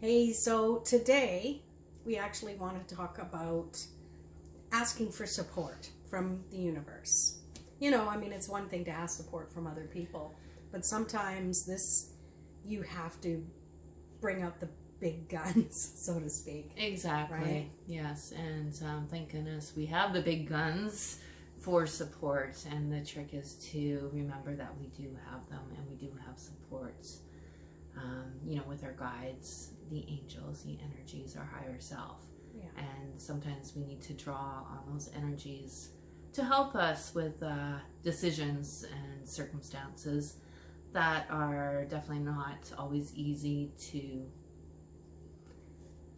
Hey, so today we actually want to talk about asking for support from the universe. It's one thing to ask support from other people, but sometimes you have to bring out the big guns, so to speak. Exactly. Right? Yes, and thank goodness we have the big guns for support, and the trick is to remember that we do have them and we do have support. With our guides, the angels, the energies, our higher self. Yeah. And sometimes we need to draw on those energies to help us with decisions and circumstances that are definitely not always easy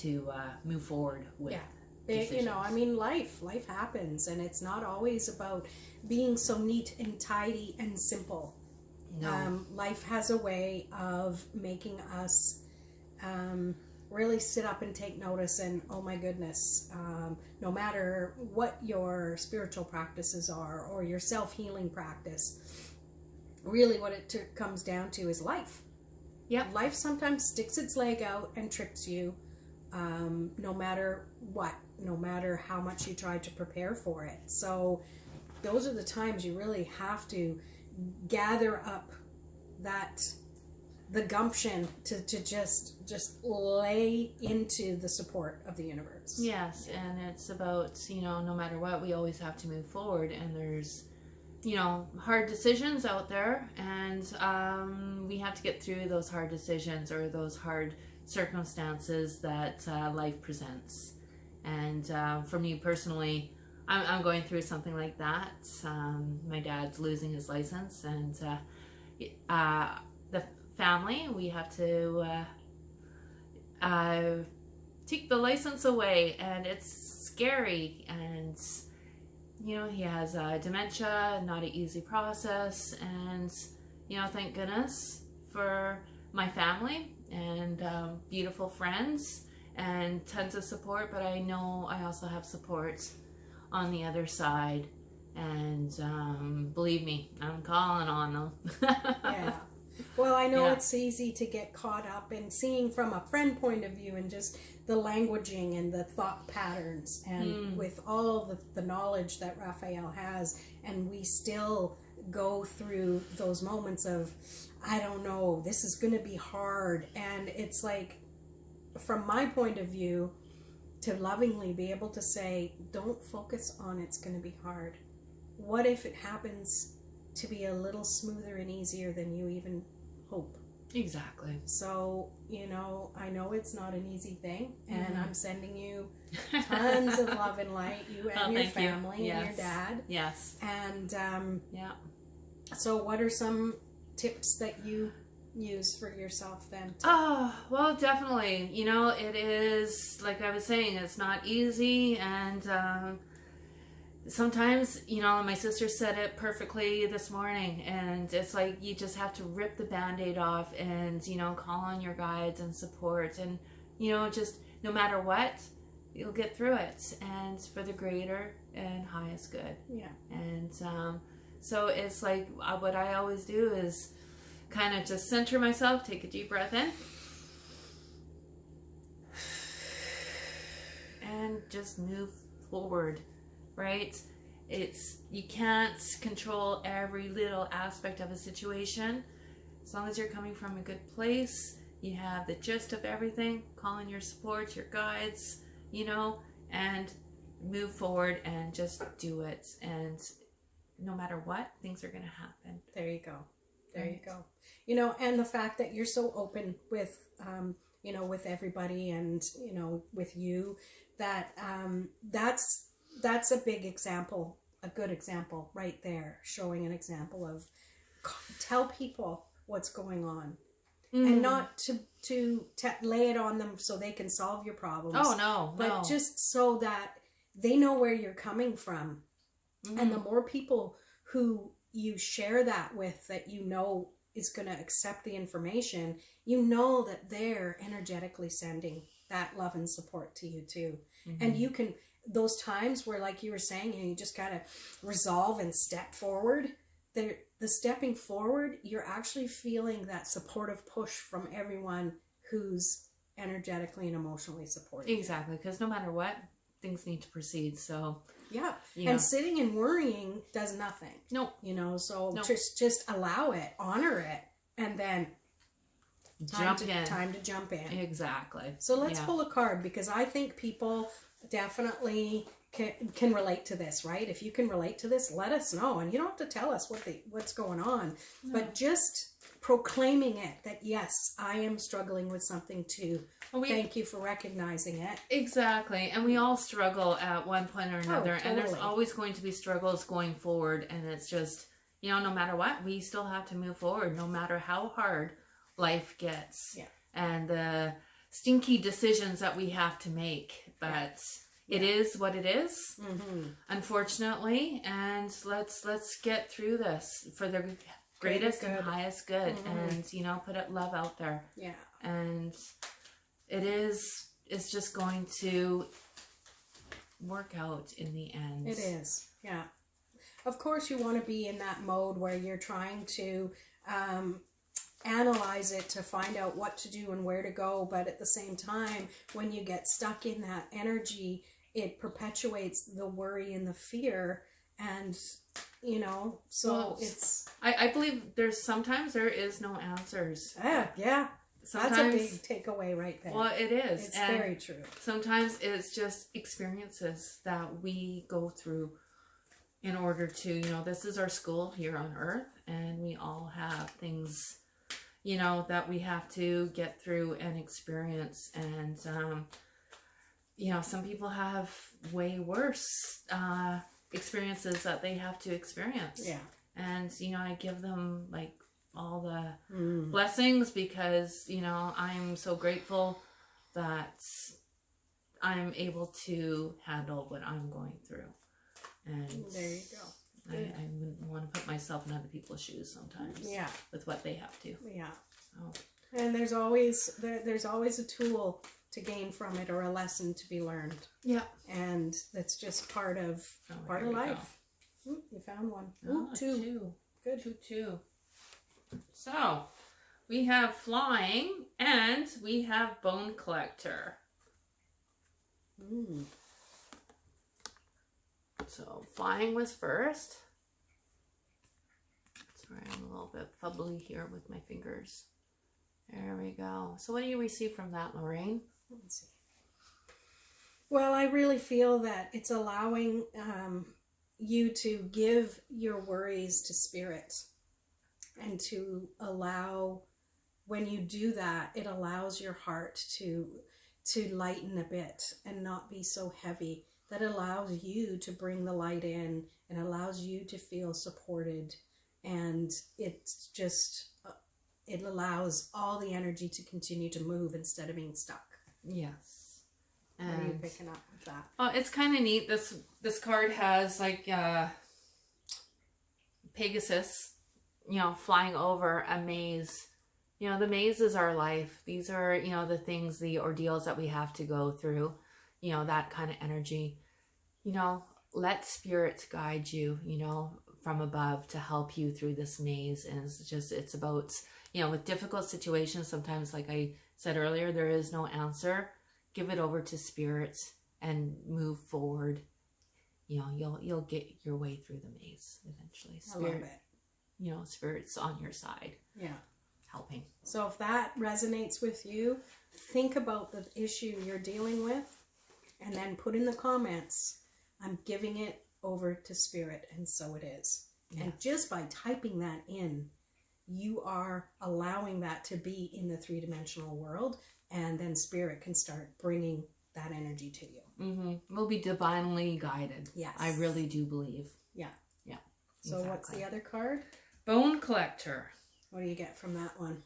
to move forward with. Yeah. Life happens, and it's not always about being so neat and tidy and simple. No. Life has a way of making us really sit up and take notice, and oh my goodness, no matter what your spiritual practices are or your self-healing practice, really what it comes down to is life. Yep. Life sometimes sticks its leg out and trips you, no matter what, no matter how much you try to prepare for it. So those are the times you really have to gather up the gumption to just lay into the support of the universe. Yes, and it's about, no matter what, we always have to move forward, and there's, hard decisions out there, and we have to get through those hard decisions or those hard circumstances that life presents. And for me personally, I'm going through something like that. My dad's losing his license, and the family, we have to take the license away, and it's scary. And he has dementia, not an easy process, and thank goodness for my family and beautiful friends and tons of support. But I know I also have support on the other side, and believe me, I'm calling on them. Yeah. Well, I know it's easy to get caught up in seeing from a friend point of view and just the languaging and the thought patterns, and with all the knowledge that Raphael has, and we still go through those moments of, I don't know, this is going to be hard. And it's like, from my point of view, to lovingly be able to say, don't focus on it's going to be hard. What if it happens to be a little smoother and easier than you even hope? Exactly. So, I know it's not an easy thing, and I'm sending you tons of love and light, you and your family and your dad. Yes. And so what are some tips that you use for yourself then? Well, definitely. It is, like I was saying, it's not easy, and sometimes, my sister said it perfectly this morning, and it's like you just have to rip the Band-Aid off and, call on your guides and support, and, just no matter what, you'll get through it, and for the greater and highest good. Yeah. And so it's like what I always do is kind of just center myself, take a deep breath in, and just move forward. Right? You can't control every little aspect of a situation. As long as you're coming from a good place, you have the gist of everything, call in your support, your guides, and move forward and just do it. And no matter what, things are going to happen. There you go. There you go. And the fact that you're so open with, with everybody, and, with you, that that's a big example, a good example right there, showing an example of tell people what's going on, and not to lay it on them so they can solve your problems. Oh, no. But just so that they know where you're coming from. And the more people who you share that with, that is going to accept the information, that they're energetically sending that love and support to you too. And you can, those times where, like you were saying, you just gotta resolve and step forward, the stepping forward, you're actually feeling that supportive push from everyone who's energetically and emotionally supporting. Exactly, because no matter what, things need to proceed. So yeah, yeah. And sitting and worrying does nothing. Nope. You know, so Nope. just allow it, honor it, and then time to jump in. Exactly. So let's pull a card, because I think people definitely can relate to this, right? If you can relate to this, let us know. And you don't have to tell us what's going on, but just proclaiming it, that yes, I am struggling with something too. Thank you for recognizing it. Exactly. And we all struggle at one point or another. Totally. And there's always going to be struggles going forward. And it's just, you know, no matter what, we still have to move forward, no matter how hard life gets. Yeah. And the stinky decisions that we have to make. But it is what it is, unfortunately. And let's get through this for the greatest and highest good. And, you know, put love out there. Yeah. And it's just going to work out in the end. It is. Yeah. Of course, you want to be in that mode where you're trying to analyze it to find out what to do and where to go. But at the same time, when you get stuck in that energy, it perpetuates the worry and the fear. And, you know, so it's... I believe sometimes there is no answers. Yeah. Sometimes, that's a big takeaway right there. Well, it is. It's very true. Sometimes it's just experiences that we go through in order to, you know, this is our school here on earth, and we all have things, you know, that we have to get through and experience. And, you know, some people have way worse experiences that they have to experience. Yeah. And, you know, I give them, like, all the blessings, because, you know, I'm so grateful that I'm able to handle what I'm going through. And there you go. I wouldn't want to put myself in other people's shoes sometimes. Yeah. With what they have to. Yeah. So. And there's always a tool to gain from it, or a lesson to be learned. Yeah. And that's just part of life. Ooh, you found one. Ooh, two. Good. Two. So, we have flying, and we have bone collector. So, flying was first. Sorry, I'm a little bit fubbly here with my fingers. There we go. So, what do you receive from that, Lorraine? Let's see. Well, I really feel that it's allowing you to give your worries to Spirit. And to allow, when you do that, it allows your heart to lighten a bit and not be so heavy. That allows you to bring the light in and allows you to feel supported. And it's just, it allows all the energy to continue to move instead of being stuck. Yes. And what are you picking up with that? Well, it's kind of neat. This card has like Pegasus, you know, flying over a maze. You know, the maze is our life. These are, you know, the things, the ordeals that we have to go through, you know, that kind of energy. You know, let Spirit guide you, you know, from above to help you through this maze. And it's about, you know, with difficult situations, sometimes, like I said earlier, there is no answer. Give it over to Spirit and move forward. You know, you'll get your way through the maze eventually. Spirit, I love it. You know, Spirit's on your side. Yeah. Helping. So if that resonates with you, think about the issue you're dealing with and then put in the comments, I'm giving it over to Spirit, and so it is. Yeah. And just by typing that in, you are allowing that to be in the three-dimensional world, and then Spirit can start bringing that energy to you. We'll be divinely guided. Yes. I really do believe. Yeah. Yeah. So exactly. What's the other card? Bone collector. What do you get from that one?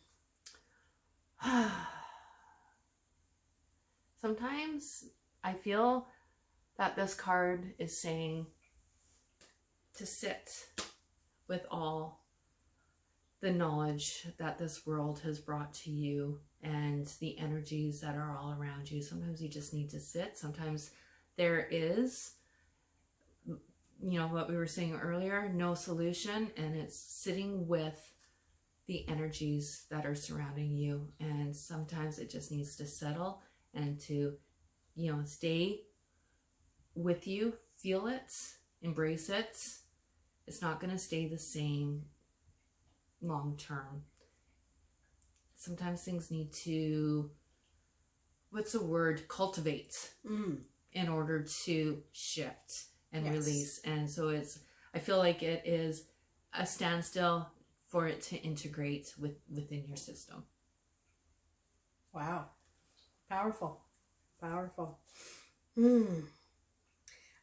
Sometimes I feel that this card is saying to sit with all the knowledge that this world has brought to you and the energies that are all around you. Sometimes you just need to sit. Sometimes there is, you know, what we were saying earlier, no solution, and it's sitting with the energies that are surrounding you. And sometimes it just needs to settle and to, stay with you, feel it, embrace it. It's not going to stay the same long term. Sometimes things need to, cultivate in order to shift and release. And so I feel like it is a standstill for it to integrate within your system. Wow. Powerful.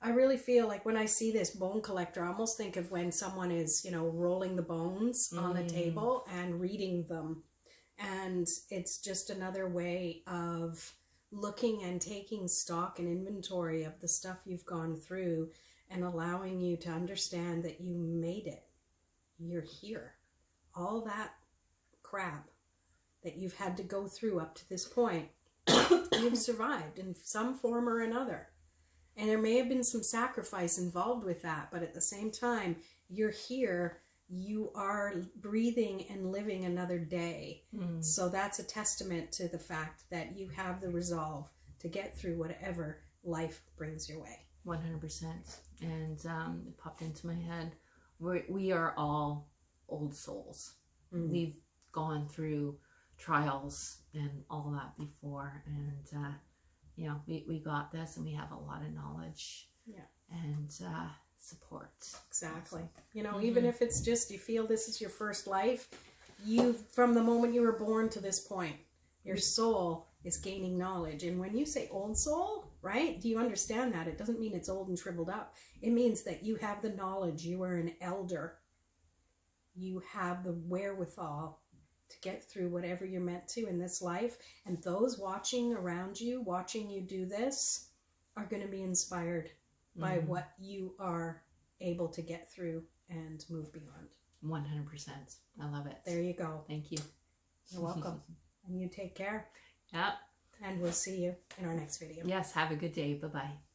I really feel like when I see this bone collector, I almost think of when someone is, rolling the bones on the table and reading them. And it's just another way of looking and taking stock and inventory of the stuff you've gone through and allowing you to understand that you made it. You're here. All that crap that you've had to go through up to this point, you've survived in some form or another. And there may have been some sacrifice involved with that, but at the same time, you're here, you are breathing and living another day. So that's a testament to the fact that you have the resolve to get through whatever life brings your way. 100%. And it popped into my head, we are all old souls. We've gone through trials and all that before, and we got this, and we have a lot of knowledge and support. Exactly. Even if it's just you feel this is your first life, from the moment you were born to this point, your soul is gaining knowledge. And when you say old soul, right, do you understand that? It doesn't mean it's old and shriveled up. It means that you have the knowledge. You are an elder. You have the wherewithal to get through whatever you're meant to in this life. And those watching around you, watching you do this, are going to be inspired by what you are able to get through and move beyond. 100%. I love it. There you go. Thank you. You're welcome. And you take care. Yep. And we'll see you in our next video. Yes. Have a good day. Bye-bye.